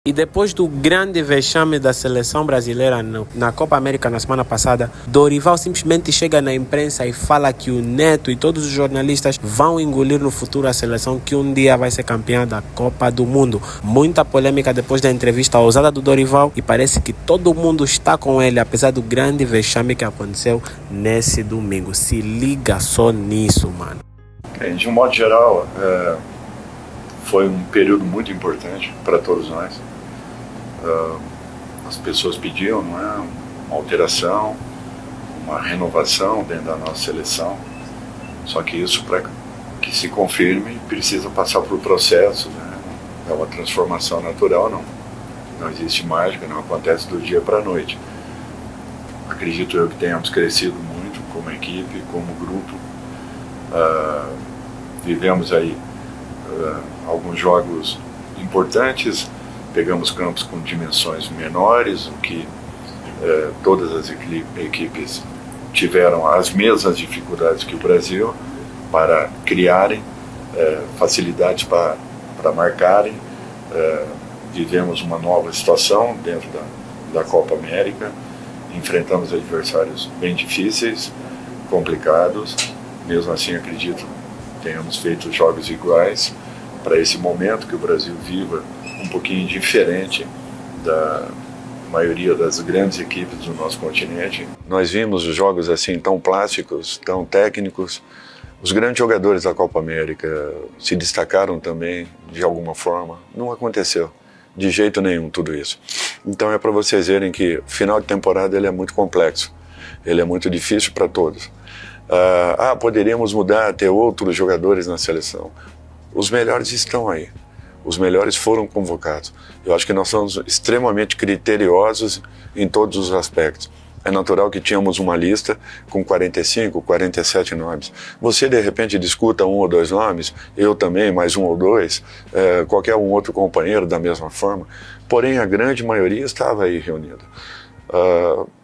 E depois do grande vexame da seleção brasileira na Copa América na semana passada, Dorival simplesmente chega na imprensa e fala que o Neto e todos os jornalistas vão engolir no futuro a seleção que um dia vai ser campeã da Copa do Mundo. Muita polêmica depois da entrevista ousada do Dorival e parece que todo mundo está com ele, apesar do grande vexame que aconteceu nesse domingo. Se liga só nisso, mano. De um modo geral, foi um período muito importante para todos nós. As pessoas pediam, não é, uma alteração, uma renovação dentro da nossa seleção. Só que isso, para que se confirme, precisa passar por processos, né? É uma transformação natural, não existe mágica, não acontece do dia para a noite. Acredito eu que tenhamos crescido muito como equipe, como grupo. Vivemos aí alguns jogos importantes, pegamos campos com dimensões menores, o que todas as equipes tiveram as mesmas dificuldades que o Brasil para criarem facilidades para marcarem. Vivemos uma nova situação dentro da Copa América, enfrentamos adversários bem difíceis, complicados. Mesmo assim, acredito que tenhamos feito jogos iguais para esse momento que o Brasil viva um pouquinho diferente da maioria das grandes equipes do nosso continente. Nós vimos jogos assim tão plásticos, tão técnicos. Os grandes jogadores da Copa América se destacaram também de alguma forma. Não aconteceu de jeito nenhum tudo isso. Então é para vocês verem que o final de temporada ele é muito complexo. Ele é muito difícil para todos. Poderíamos mudar, ter outros jogadores na seleção. Os melhores estão aí. Os melhores foram convocados. Eu acho que nós somos extremamente criteriosos em todos os aspectos. É natural que tínhamos uma lista com 45, 47 nomes. Você, de repente, discuta um ou dois nomes, eu também, mais um ou dois, qualquer um outro companheiro da mesma forma. Porém, a grande maioria estava aí reunida.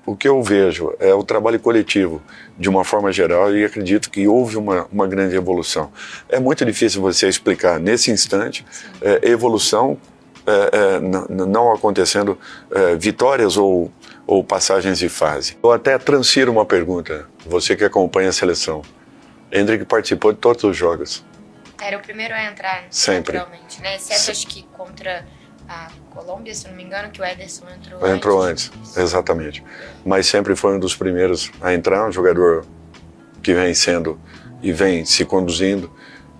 O que eu vejo é o trabalho coletivo, de uma forma geral, e acredito que houve uma grande evolução. É muito difícil você explicar nesse instante evolução não acontecendo, vitórias ou passagens de fase. Eu até transfiro uma pergunta, você que acompanha a seleção. Hendrick participou de todos os jogos. Era o primeiro a entrar, sempre, naturalmente, né? Exceto acho que contra a Colômbia, se não me engano, que o Ederson entrou Entrou antes, exatamente. Mas sempre foi um dos primeiros a entrar, um jogador que vem sendo e vem se conduzindo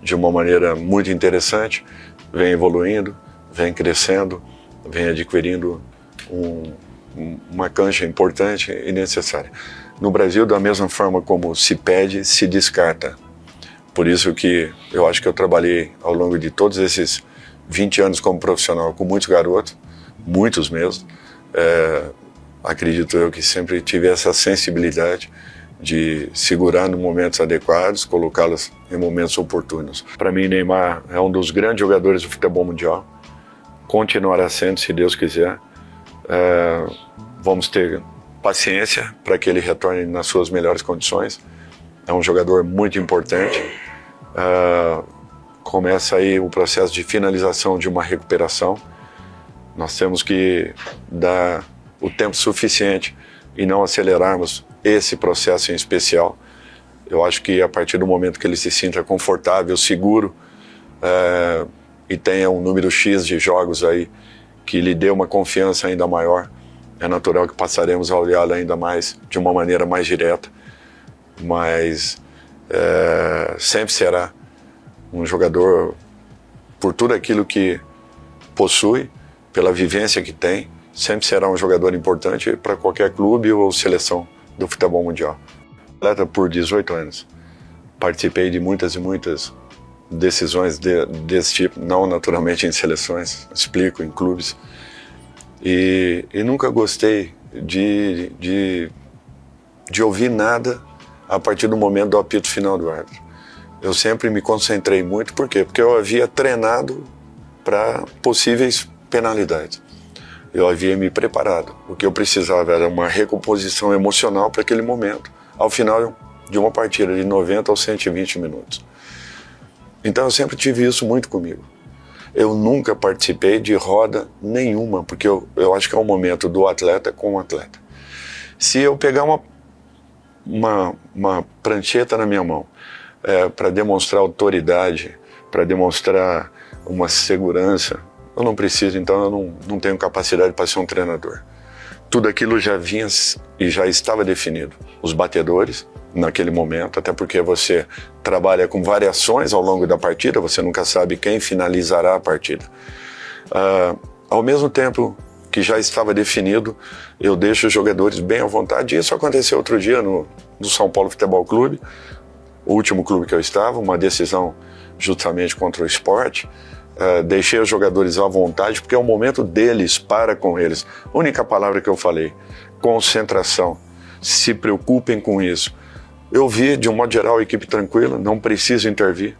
de uma maneira muito interessante, vem evoluindo, vem crescendo, vem adquirindo uma cancha importante e necessária. No Brasil, da mesma forma como se pede, se descarta. Por isso que eu acho que eu trabalhei ao longo de todos esses 20 anos como profissional com muitos garotos, muitos mesmo. Acredito eu que sempre tive essa sensibilidade de segurar nos momentos adequados, colocá-los em momentos oportunos. Para mim, Neymar é um dos grandes jogadores do futebol mundial, continuará sendo, se Deus quiser. Vamos ter paciência para que ele retorne nas suas melhores condições. É um jogador muito importante. Começa aí o processo de finalização de uma recuperação. Nós temos que dar o tempo suficiente e não acelerarmos esse processo em especial. Eu acho que a partir do momento que ele se sinta confortável, seguro, e tenha um número X de jogos aí que lhe dê uma confiança ainda maior, é natural que passaremos a olhá-lo ainda mais, de uma maneira mais direta, mas sempre será um jogador, por tudo aquilo que possui, pela vivência que tem, sempre será um jogador importante para qualquer clube ou seleção do futebol mundial. Atleta por 18 anos, participei de muitas e muitas decisões desse tipo, não naturalmente em seleções, explico, em clubes, e nunca gostei de ouvir nada a partir do momento do apito final do árbitro. Eu sempre me concentrei muito, por quê? Porque eu havia treinado para possíveis penalidades. Eu havia me preparado. O que eu precisava era uma recomposição emocional para aquele momento, ao final de uma partida de 90 aos 120 minutos. Então eu sempre tive isso muito comigo. Eu nunca participei de roda nenhuma, porque eu acho que é o momento do atleta com o atleta. Se eu pegar uma prancheta na minha mão para demonstrar autoridade, para demonstrar uma segurança, eu não preciso, então eu não tenho capacidade para ser um treinador. Tudo aquilo já vinha e já estava definido. Os batedores, naquele momento, até porque você trabalha com variações ao longo da partida, você nunca sabe quem finalizará a partida. Ao mesmo tempo que já estava definido, eu deixo os jogadores bem à vontade. Isso aconteceu outro dia no São Paulo Futebol Clube, o último clube que eu estava, uma decisão justamente contra o Sport. Deixei os jogadores à vontade, porque é o momento deles, para com eles. A única palavra que eu falei, concentração. Se preocupem com isso. Eu vi, de um modo geral, a equipe tranquila, não preciso intervir.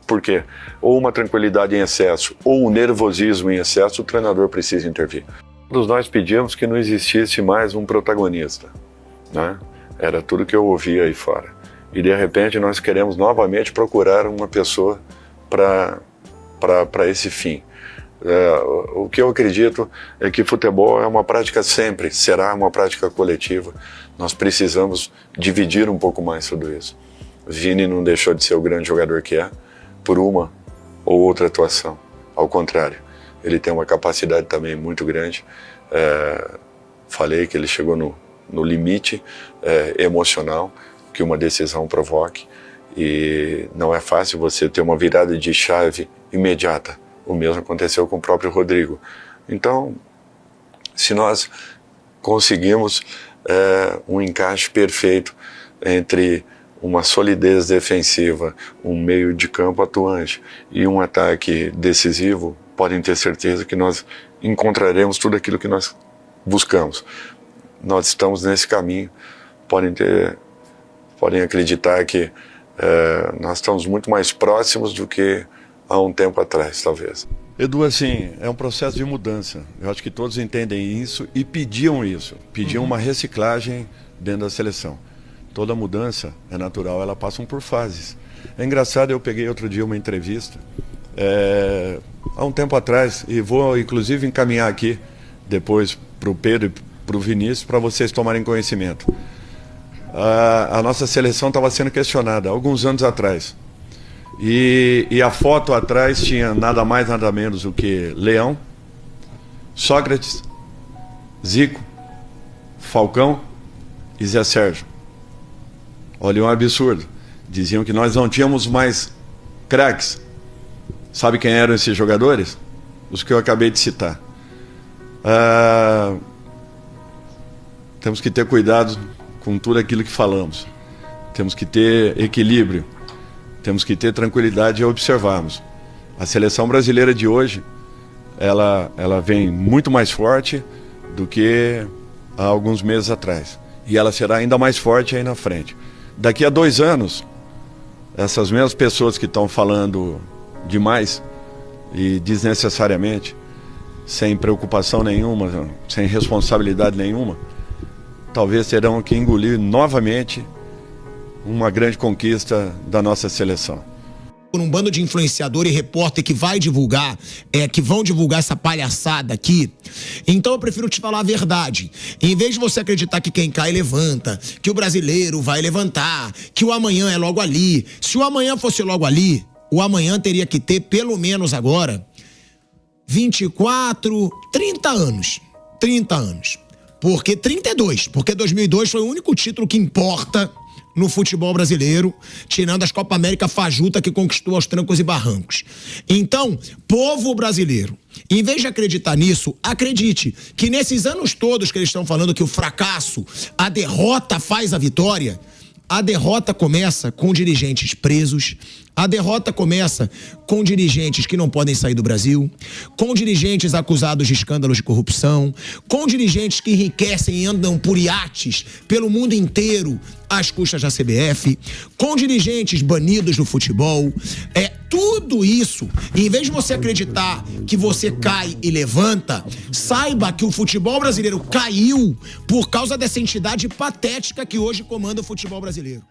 Por quê? Ou uma tranquilidade em excesso, ou um nervosismo em excesso, o treinador precisa intervir. Todos nós pedimos que não existisse mais um protagonista, né? Era tudo que eu ouvia aí fora. E, de repente, nós queremos novamente procurar uma pessoa para esse fim. O que eu acredito é que futebol é uma prática sempre, será uma prática coletiva. Nós precisamos dividir um pouco mais tudo isso. Vini não deixou de ser o grande jogador que é por uma ou outra atuação. Ao contrário, ele tem uma capacidade também muito grande. Falei que ele chegou no limite emocional que uma decisão provoque, e não é fácil você ter uma virada de chave imediata. O mesmo aconteceu com o próprio Rodrigo. Então, se nós conseguimos um encaixe perfeito entre uma solidez defensiva, um meio de campo atuante e um ataque decisivo, podem ter certeza que nós encontraremos tudo aquilo que nós buscamos. Nós estamos nesse caminho. Podem acreditar que nós estamos muito mais próximos do que há um tempo atrás, talvez. Edu, assim, é um processo de mudança. Eu acho que todos entendem isso e pediam isso. Pediam uma reciclagem dentro da seleção. Toda mudança é natural, ela passa por fases. É engraçado, eu peguei outro dia uma entrevista, há um tempo atrás, e vou inclusive encaminhar aqui depois para o Pedro e para o Vinícius, para vocês tomarem conhecimento. A nossa seleção estava sendo questionada há alguns anos atrás. E a foto atrás tinha nada mais, nada menos do que Leão, Sócrates, Zico, Falcão e Zé Sérgio. Olha, um absurdo. Diziam que nós não tínhamos mais craques. Sabe quem eram esses jogadores? Os que eu acabei de citar. Temos que ter cuidado com tudo aquilo que falamos. Temos que ter equilíbrio. Temos que ter tranquilidade e observarmos. A seleção brasileira de hoje, ela vem muito mais forte do que há alguns meses atrás. E ela será ainda mais forte aí na frente. Daqui a 2 anos, essas mesmas pessoas que estão falando demais e desnecessariamente, sem preocupação nenhuma, sem responsabilidade nenhuma, talvez terão que engolir novamente uma grande conquista da nossa seleção. Por um bando de influenciador e repórter que vai divulgar, que vão divulgar essa palhaçada aqui. Então eu prefiro te falar a verdade. Em vez de você acreditar que quem cai levanta, que o brasileiro vai levantar, que o amanhã é logo ali. Se o amanhã fosse logo ali, o amanhã teria que ter pelo menos agora 24, 30 anos. 30 anos. Porque 32, porque 2002 foi o único título que importa no futebol brasileiro, tirando as Copa América fajuta que conquistou aos trancos e barrancos. Então, povo brasileiro, em vez de acreditar nisso, acredite que nesses anos todos que eles estão falando que o fracasso, a derrota faz a vitória, a derrota começa com dirigentes presos, a derrota começa com dirigentes que não podem sair do Brasil, com dirigentes acusados de escândalos de corrupção, com dirigentes que enriquecem e andam por iates pelo mundo inteiro às custas da CBF, com dirigentes banidos do futebol. Tudo isso, em vez de você acreditar que você cai e levanta, saiba que o futebol brasileiro caiu por causa dessa entidade patética que hoje comanda o futebol brasileiro.